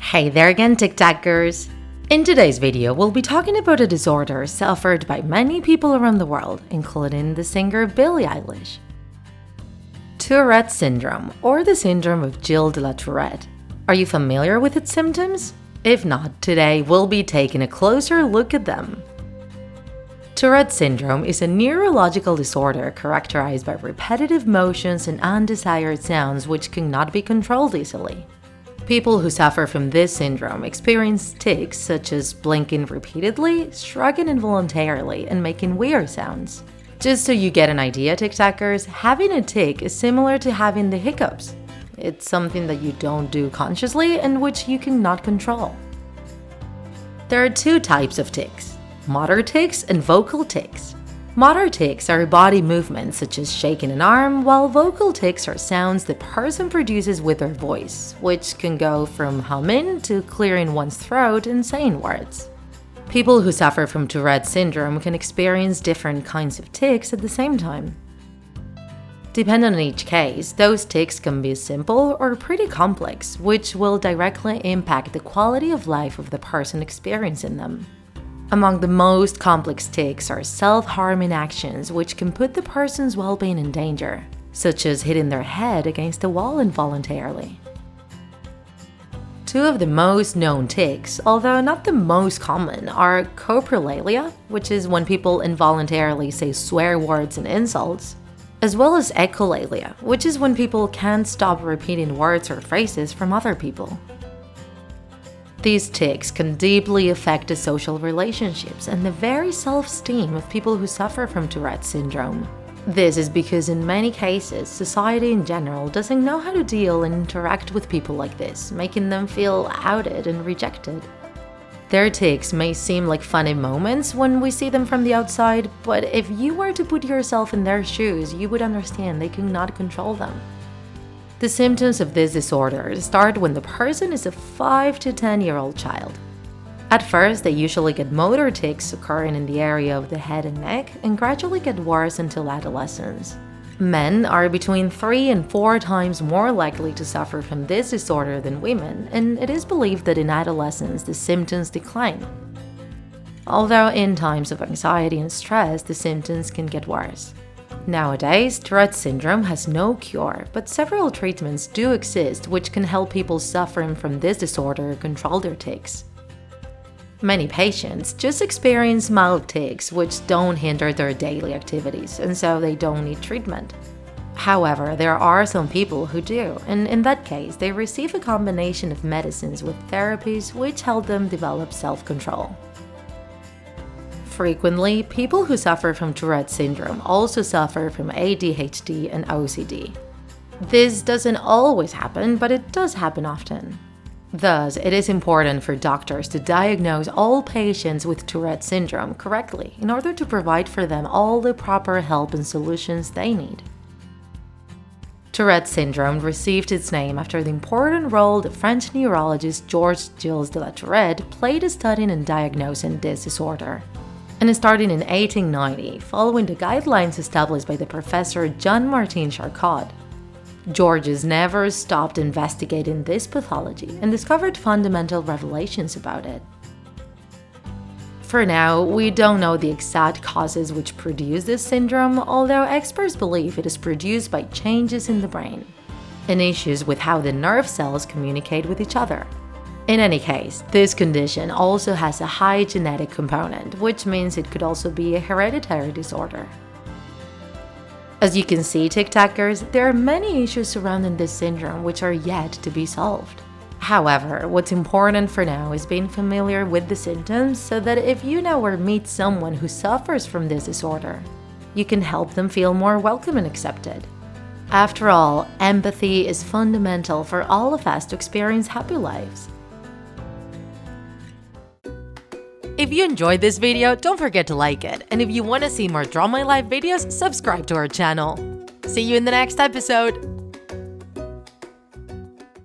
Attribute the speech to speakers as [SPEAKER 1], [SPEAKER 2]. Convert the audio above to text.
[SPEAKER 1] Hey there again, tiktakers! In today's video, we'll be talking about a disorder suffered by many people around the world, including the singer Billie Eilish. Tourette Syndrome, or the Syndrome of Gilles de la Tourette. Are you familiar with its symptoms? If not, today we'll be taking a closer look at them. Tourette syndrome is a neurological disorder characterized by repetitive motions and undesired sounds which cannot be controlled easily. People who suffer from this syndrome experience tics such as blinking repeatedly, shrugging involuntarily, and making weird sounds. Just so you get an idea, tiktakers, having a tic is similar to having the hiccups. It's something that you don't do consciously and which you cannot control. There are two types of tics: motor tics and vocal tics. Motor tics are body movements such as shaking an arm, while vocal tics are sounds the person produces with their voice, which can go from humming to clearing one's throat and saying words. People who suffer from Tourette syndrome can experience different kinds of tics at the same time. Depending on each case, those tics can be simple or pretty complex, which will directly impact the quality of life of the person experiencing them. Among the most complex tics are self-harming actions which can put the person's well-being in danger, such as hitting their head against a wall involuntarily. Two of the most known tics, although not the most common, are Coprolalia, which is when people involuntarily say swear words and insults, as well as echolalia, which is when people can't stop repeating words or phrases from other people. These tics can deeply affect the social relationships and the very self-esteem of people who suffer from Tourette syndrome. This is because in many cases, society in general doesn't know how to deal and interact with people like this, making them feel outed and rejected. Their tics may seem like funny moments when we see them from the outside, but if you were to put yourself in their shoes, you would understand they cannot control them. The symptoms of this disorder start when the person is a 5 to 10-year-old child. At first, they usually get motor tics occurring in the area of the head and neck and gradually get worse until adolescence. Men are between 3 and 4 times more likely to suffer from this disorder than women, and it is believed that in adolescence the symptoms decline. Although in times of anxiety and stress, the symptoms can get worse. Nowadays, Tourette syndrome has no cure, but several treatments do exist which can help people suffering from this disorder control their tics. Many patients just experience mild tics which don't hinder their daily activities, and so they don't need treatment. However, there are some people who do, and in that case, they receive a combination of medicines with therapies which help them develop self-control. Frequently, people who suffer from Tourette syndrome also suffer from ADHD and OCD. This doesn't always happen, but it does happen often. Thus, it is important for doctors to diagnose all patients with Tourette syndrome correctly in order to provide for them all the proper help and solutions they need. Tourette syndrome received its name after the important role the French neurologist Gilles de la Tourette played studying and diagnosing this disorder. And starting in 1890, following the guidelines established by the professor Jean-Martin Charcot, Georges never stopped investigating this pathology and discovered fundamental revelations about it. For now, we don't know the exact causes which produce this syndrome, although experts believe it is produced by changes in the brain and issues with how the nerve cells communicate with each other. In any case, this condition also has a high genetic component, which means it could also be a hereditary disorder. As you can see, tiktakers, there are many issues surrounding this syndrome which are yet to be solved. However, what's important for now is being familiar with the symptoms so that if you know or meet someone who suffers from this disorder, you can help them feel more welcome and accepted. After all, empathy is fundamental for all of us to experience happy lives. If you enjoyed this video, don't forget to like it, and if you want to see more Draw My Life videos, subscribe to our channel. See you in the next episode!